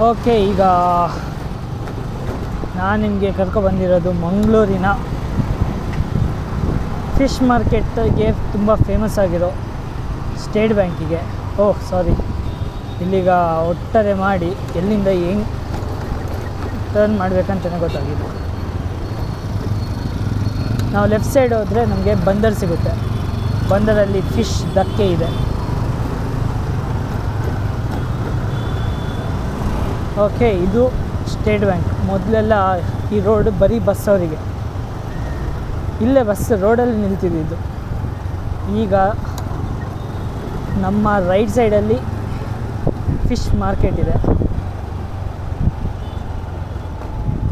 Okay, ಈಗ ನಾನು ನಿಮಗೆ ಕರ್ಕೊಬಂದಿರೋದು ಮಂಗಳೂರಿನ ಫಿಶ್ ಮಾರ್ಕೆಟ್ಗೆ ತುಂಬ ಫೇಮಸ್ ಆಗಿರೋ ಸ್ಟೇಟ್ ಬ್ಯಾಂಕಿಗೆ. ಇಲ್ಲಿಗ ಒಟ್ಟಾರೆ ಮಾಡಿ ಎಲ್ಲಿಂದ ಹೆಂಗೆ ಟರ್ನ್ ಮಾಡಬೇಕಂತಲೇ ಗೊತ್ತಾಗಿದೆ. ನಾವು ಲೆಫ್ಟ್ ಸೈಡ್ ಹೋದರೆ ನಮಗೆ ಬಂದರ್ ಸಿಗುತ್ತೆ. ಬಂದರಲ್ಲಿ ಫಿಶ್ ದಕ್ಕೆ ಇದೆ. ಓಕೆ, ಇದು ಸ್ಟೇಟ್ ಬ್ಯಾಂಕ್. ಮೊದಲೆಲ್ಲ ಈ ರೋಡ್ ಬರೀ ಬಸ್ ಅವರಿಗೆ, ಇಲ್ಲೇ ಬಸ್ ರೋಡಲ್ಲಿ ನಿಲ್ತಿದ್ದು. ಈಗ ನಮ್ಮ ರೈಟ್ ಸೈಡಲ್ಲಿ ಫಿಶ್ ಮಾರ್ಕೆಟ್ ಇದೆ.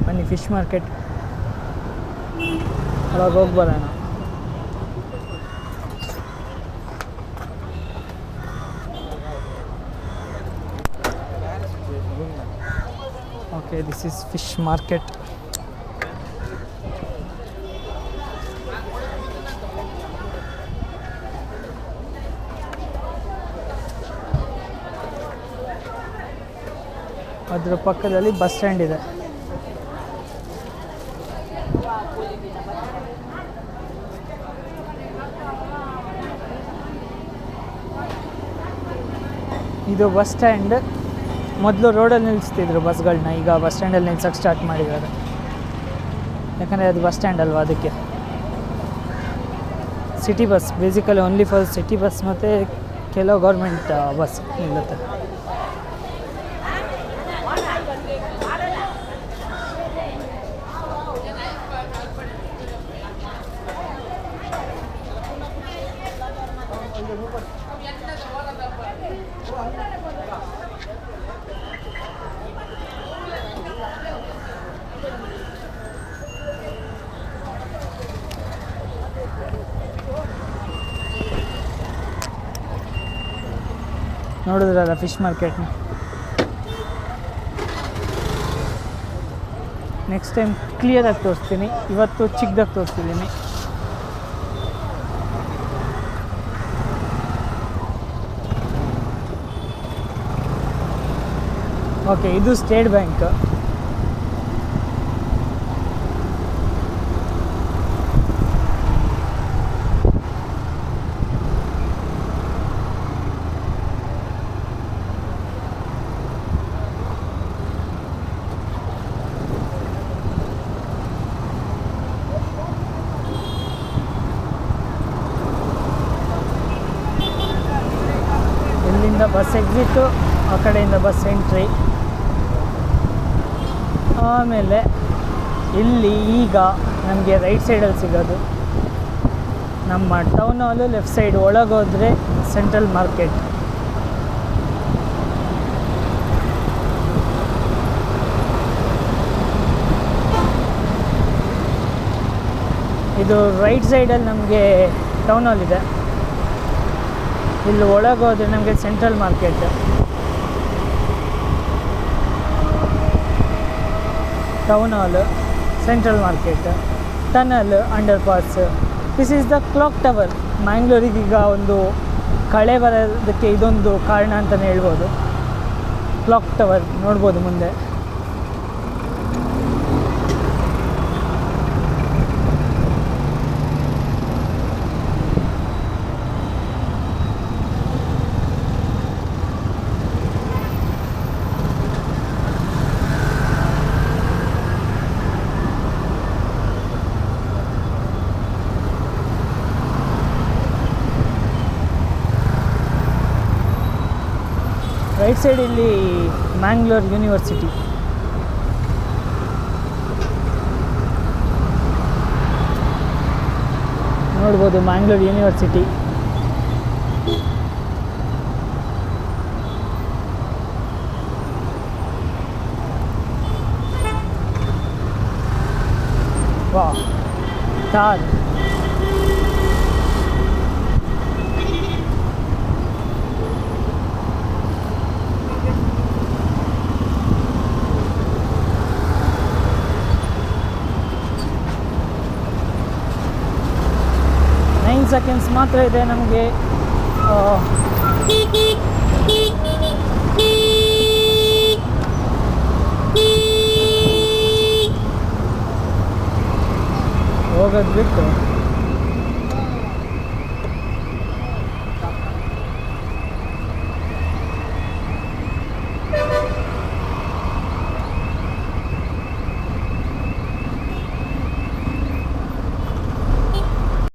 ಬನ್ನಿ, ಫಿಶ್ ಮಾರ್ಕೆಟ್ ಒಳಗೆ ಹೋಗಿ ಬರೋಣ. Okay, this is fish market. ಅದರ ಪಕ್ಕದಲ್ಲಿ ಬಸ್ ಸ್ಟ್ಯಾಂಡ್ ಇದೆ. ಇದು ಬಸ್ ಸ್ಟ್ಯಾಂಡ್. ಮೊದಲು ರೋಡಲ್ಲಿ ನಿಲ್ಲಿಸ್ತಿದ್ರು ಬಸ್ಗಳನ್ನ, ಈಗ ಬಸ್ ಸ್ಟ್ಯಾಂಡಲ್ಲಿ ನಿಲ್ಸೋಕ್ಕೆ ಸ್ಟಾರ್ಟ್ ಮಾಡಿದ್ದಾರೆ. ಯಾಕಂದರೆ ಅದು ಬಸ್ ಸ್ಟ್ಯಾಂಡ್ ಅಲ್ವಾ, ಅದಕ್ಕೆ. City bus, basically only for city bus ಮತ್ತು ಕೆಲವು ಗೌರ್ಮೆಂಟ್ ಬಸ್ ನಿಲ್ಲುತ್ತೆ. ನೋಡಿದ್ರಲ್ಲ ಫಿಶ್ ಮಾರ್ಕೆಟ್ನ. ನೆಕ್ಸ್ಟ್ ಟೈಮ್ ಕ್ಲಿಯರಾಗಿ ತೋರಿಸ್ತೀನಿ. ಇವತ್ತು ಚಿಕ್ಕದಾಗಿ ತೋರಿಸ್ತಿದ್ದೀನಿ. ಓಕೆ, ಇದು ಸ್ಟೇಟ್ ಬ್ಯಾಂಕ್. ಇಲ್ಲಿಂದ ಬಸ್ ಎಕ್ಸಿಟ್ಟು, ಆ ಕಡೆಯಿಂದ ಬಸ್ ಎಂಟ್ರಿ. ಆಮೇಲೆ ಇಲ್ಲಿ ಈಗ ನಮಗೆ ರೈಟ್ ಸೈಡಲ್ಲಿ ಸಿಗೋದು ನಮ್ಮ ಟೌನ್ ಹಾಲು. ಲೆಫ್ಟ್ ಸೈಡ್ ಒಳಗೋದ್ರೆ ಸೆಂಟ್ರಲ್ ಮಾರ್ಕೆಟ್. ಇದು ರೈಟ್ ಸೈಡಲ್ಲಿ ನಮಗೆ ಟೌನ್ ಹಾಲ್ ಇದೆ. ಇಲ್ಲಿ ಒಳಗೋದ್ರೆ ನಮಗೆ central market. Town hall, central market, tunnel, underpass. This is the clock tower. ಮ್ಯಾಂಗ್ಳೂರಿಗೀಗ ಒಂದು ಕಳೆ ಬರೋದಕ್ಕೆ ಇದೊಂದು ಕಾರಣ ಅಂತಲೇ ಹೇಳ್ಬೋದು. ಕ್ಲಾಕ್ ಟವರ್ ನೋಡ್ಬೋದು ಮುಂದೆ. ರೈಟ್ ಸೈಡ್ ಇಲ್ಲಿ ಮ್ಯಾಂಗ್ಳೂರ್ ಯೂನಿವರ್ಸಿಟಿ. ನೋಡ್ಬೋದು ಮ್ಯಾಂಗ್ಳೂರ್ ಯೂನಿವರ್ಸಿಟಿ. ವಾ, ತಾರ್. ಸೆಕೆಂಡ್ಸ್ ಮಾತ್ರ ಇದೆ ನಮಗೆ. ಹೋಗೋದು ಬಿಟ್ಟು